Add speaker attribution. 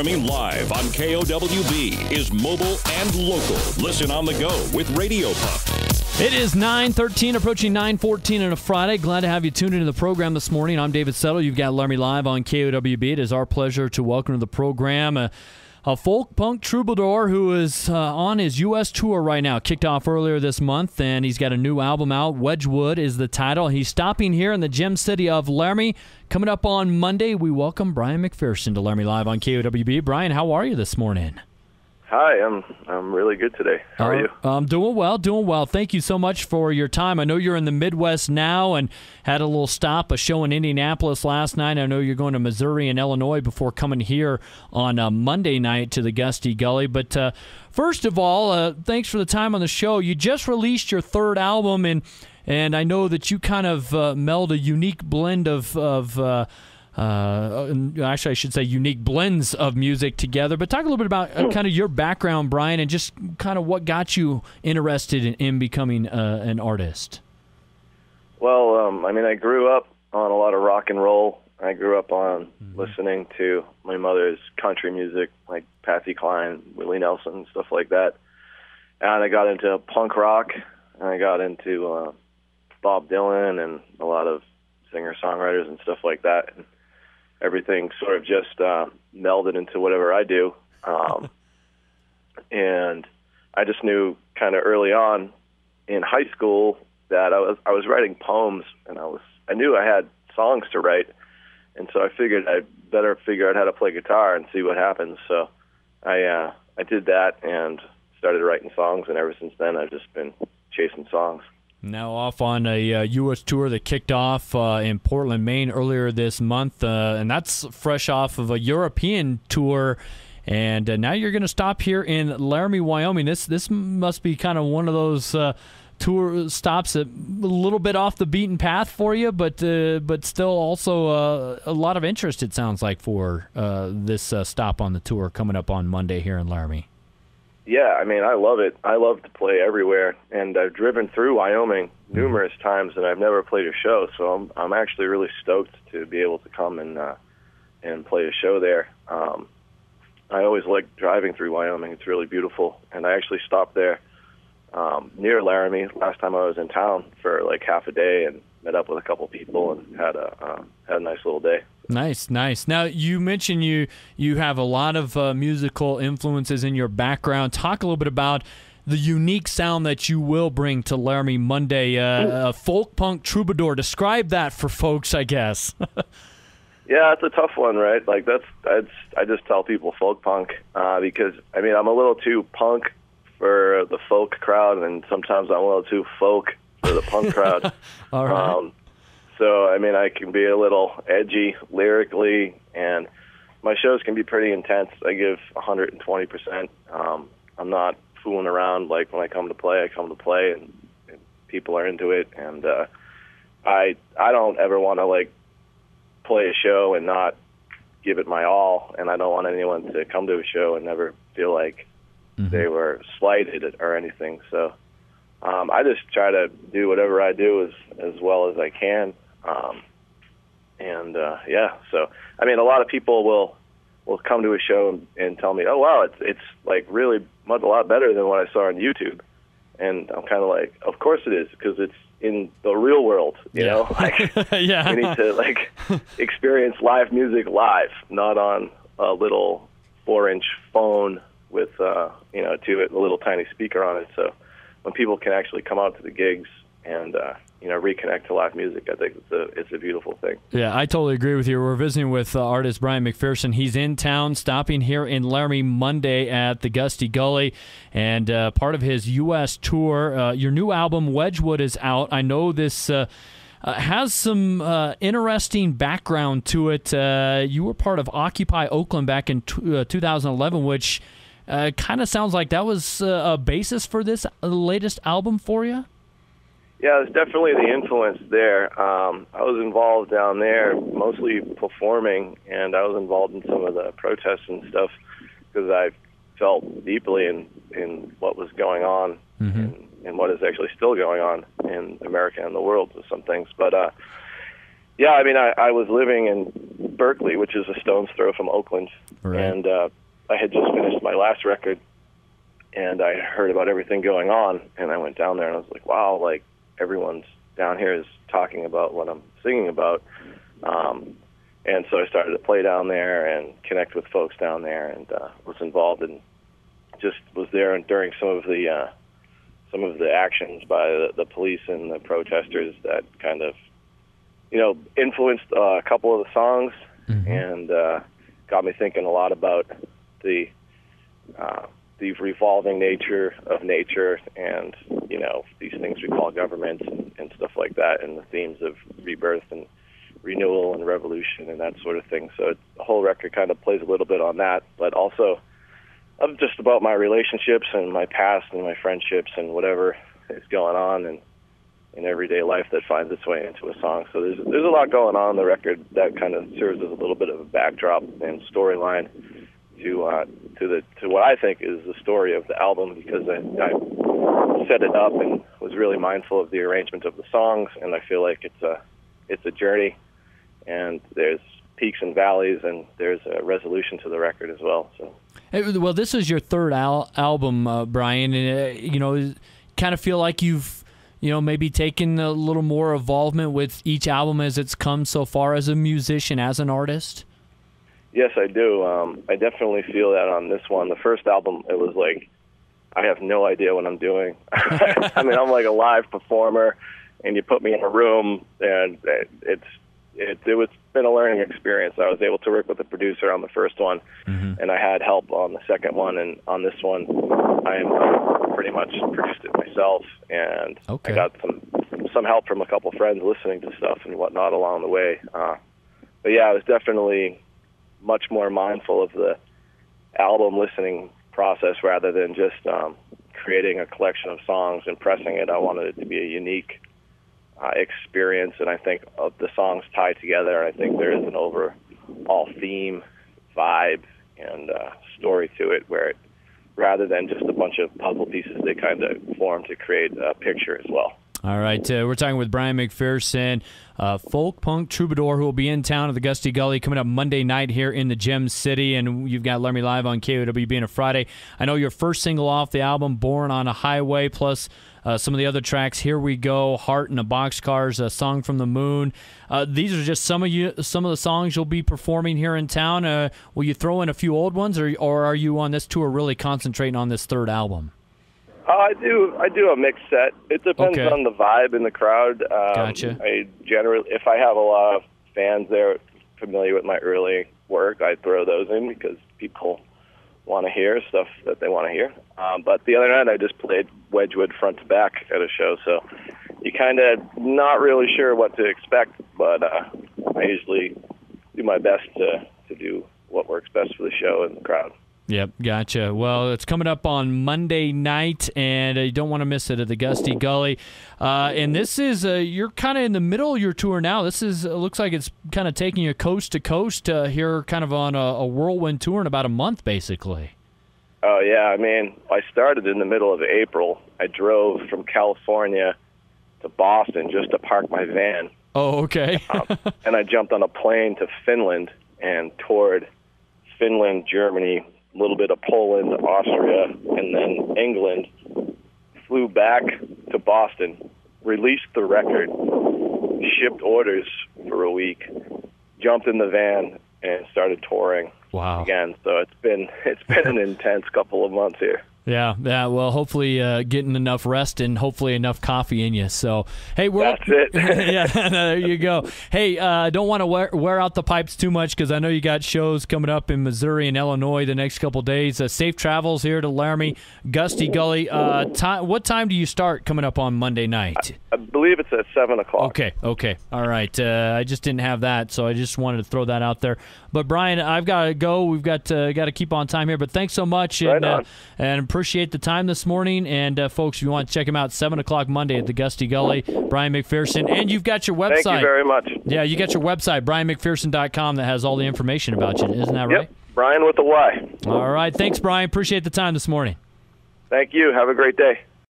Speaker 1: Laramie live on KOWB is mobile and local. Listen on the go with Radio Puff.
Speaker 2: It is 9:13, approaching 9:14 on a Friday. Glad to have you tuned into the program this morning. I'm David Settle. You've got Laramie Live on KOWB. It is our pleasure to welcome to the program a folk punk troubadour who is on his U.S. tour right now. Kicked off earlier this month, and he's got a new album out. Wedgwood is the title. He's stopping here in the gem city of Laramie. Coming up on Monday, we welcome Bryan McPherson to Laramie Live on KOWB. Bryan, how are you this morning?
Speaker 3: Hi, I'm really good today. How are you?
Speaker 2: I'm doing well. Thank you so much for your time. I know you're in the Midwest now and had a little stop, a show in Indianapolis last night. I know you're going to Missouri and Illinois before coming here on Monday night to the Gusty Gully. But first of all, thanks for the time on the show. You just released your third album, and I know that you kind of meld a unique blend of actually, I should say unique blends of music together. But talk a little bit about kind of your background, Bryan, and just kind of what got you interested in becoming an artist.
Speaker 3: Well, I grew up on a lot of rock and roll. I grew up on listening to my mother's country music, like Patsy Cline, Willie Nelson, stuff like that. And I got into punk rock, and I got into Bob Dylan and a lot of singer-songwriters and stuff like that. And everything sort of just melded into whatever I do. And I just knew kind of early on in high school that I was writing poems, and I knew I had songs to write, and so I figured I'd better figure out how to play guitar and see what happens. So I did that and started writing songs, and ever since then I've just been chasing songs.
Speaker 2: Now off on a U.S. tour that kicked off in Portland, Maine earlier this month, and that's fresh off of a European tour. And now you're going to stop here in Laramie, Wyoming. This must be kind of one of those tour stops that a little bit off the beaten path for you, but still also a lot of interest, it sounds like, for this stop on the tour coming up on Monday here in Laramie.
Speaker 3: Yeah, I love it. I love to play everywhere, and I've driven through Wyoming numerous times, and I've never played a show, so I'm actually really stoked to be able to come and play a show there. I always like driving through Wyoming. It's really beautiful, and I actually stopped there near Laramie last time I was in town for like half a day and met up with a couple people and had a nice little day.
Speaker 2: Nice. Now, you mentioned you have a lot of musical influences in your background. Talk a little bit about the unique sound that you will bring to Laramie Monday, folk punk troubadour. Describe that for folks, I guess.
Speaker 3: Yeah, it's a tough one, right? Like I just tell people folk punk because I'm a little too punk for the folk crowd, and sometimes I'm a little too folk for the punk crowd.
Speaker 2: All right.
Speaker 3: So, I can be a little edgy lyrically, and my shows can be pretty intense. I give 120%. I'm not fooling around. Like, when I come to play, and people are into it. And I don't ever want to, like, play a show and not give it my all, and I don't want anyone to come to a show and never feel like they were slighted or anything. So I just try to do whatever I do as well as I can. So a lot of people will come to a show and tell me, oh wow, it's like really a lot better than what I saw on YouTube, and I'm kind of like, of course it is, because it's in the real world, you know. Like,
Speaker 2: yeah.
Speaker 3: We need to experience live music live, not on a little 4-inch phone with a little tiny speaker on it. So when people can actually come out to the gigs and reconnect to live music, I think it's a beautiful thing.
Speaker 2: Yeah, I totally agree with you. We're visiting with artist Bryan McPherson. He's in town, stopping here in Laramie Monday at the Gusty Gully, and part of his U.S. tour. Your new album, Wedgwood, is out. I know this has some interesting background to it. You were part of Occupy Oakland back in 2011, which kind of sounds like that was a basis for this latest album for you.
Speaker 3: Yeah, there's definitely the influence there. I was involved down there, mostly performing, and I was involved in some of the protests and stuff because I felt deeply in what was going on and what is actually still going on in America and the world with some things. But Yeah, I mean, I was living in Berkeley, which is a stone's throw from Oakland,
Speaker 2: Right.
Speaker 3: and I had just finished my last record, and I heard about everything going on, and I went down there, and I was like, wow, like, everyone's down here is talking about what I'm singing about. And so I started to play down there and connect with folks down there, and was involved and just was there during some of the actions by the police and the protesters that kind of, influenced a couple of the songs, and got me thinking a lot about the revolving nature of nature, and these things we call governments and stuff like that, and the themes of rebirth and renewal and revolution and that sort of thing. So the whole record kind of plays a little bit on that, but also just about my relationships and my past and my friendships and whatever is going on in everyday life that finds its way into a song. So there's a lot going on the record that kind of serves as a little bit of a backdrop and storyline to what I think is the story of the album, because I set it up and was really mindful of the arrangement of the songs, and I feel like it's a journey, and there's peaks and valleys, and there's a resolution to the record as well. So,
Speaker 2: well, this is your third album, Bryan, and kind of feel like you've maybe taken a little more involvement with each album as it's come so far as a musician, as an artist.
Speaker 3: Yes, I do. I definitely feel that on this one. The first album, it was like, I have no idea what I'm doing. I mean, I'm like a live performer, and you put me in a room, and it's been a learning experience. I was able to work with the producer on the first one, and I had help on the second one, and on this one, I pretty much produced it myself, and I got some help from a couple friends listening to stuff and whatnot along the way. But yeah, I was definitely much more mindful of the album listening process rather than just creating a collection of songs and pressing it. I wanted it to be a unique experience, and I think the songs tie together, and I think there is an overall theme, vibe, and story to it, where rather than just a bunch of puzzle pieces, they kind of form to create a picture as well.
Speaker 2: All right, we're talking with Bryan McPherson, folk punk troubadour, who will be in town at the Gusty Gully coming up Monday night here in the Gem City, and you've got Laramie Live on KOWB being a Friday. I know your first single off the album, Born on a Highway, plus some of the other tracks, Here We Go, Heart in a Boxcars, A Song from the Moon. These are just some of the songs you'll be performing here in town. Will you throw in a few old ones, or are you on this tour really concentrating on this third album?
Speaker 3: I do a mixed set. It depends on the vibe in the crowd.
Speaker 2: Gotcha.
Speaker 3: I generally, if I have a lot of fans there familiar with my early work, I throw those in because people want to hear stuff that they want to hear. But the other night, I just played Wedgwood front to back at a show, so you kind of not really sure what to expect. But I usually do my best to do what works best for the show and the crowd.
Speaker 2: Yep, gotcha. Well, it's coming up on Monday night, and you don't want to miss it at the Gusty Gully. And this is, you're kind of in the middle of your tour now. This is looks like it's kind of taking you coast to coast here, kind of on a whirlwind tour in about a month, basically.
Speaker 3: Oh, yeah. I mean, I started in the middle of April. I drove from California to Boston just to park my van.
Speaker 2: Oh, okay.
Speaker 3: And I jumped on a plane to Finland and toured Finland, Germany, a little bit of Poland, Austria, and then England. Flew back to Boston, released the record, shipped orders for a week, jumped in the van, and started touring again. So it's been an intense couple of months here.
Speaker 2: Yeah. Well, hopefully getting enough rest and hopefully enough coffee in you. So, hey,
Speaker 3: that's it.
Speaker 2: Yeah, there you go. Hey, don't want to wear out the pipes too much because I know you got shows coming up in Missouri and Illinois the next couple of days. Safe travels here to Laramie, Gusty Gully. What time do you start coming up on Monday night?
Speaker 3: I believe it's at 7 o'clock.
Speaker 2: Okay. All right. I just didn't have that, so I just wanted to throw that out there. But, Bryan, I've got to go. We've got to keep on time here. But thanks so much. And appreciate the time this morning. And, folks, if you want to check him out, 7 o'clock Monday at the Gusty Gully, Bryan McPherson. And you've got your website.
Speaker 3: Thank you very much.
Speaker 2: Yeah, you got your website, bryanmcpherson.com, that has all the information about you. Isn't that right?
Speaker 3: Yep, Bryan with a Y.
Speaker 2: All right. Thanks, Bryan. Appreciate the time this morning.
Speaker 3: Thank you. Have a great day.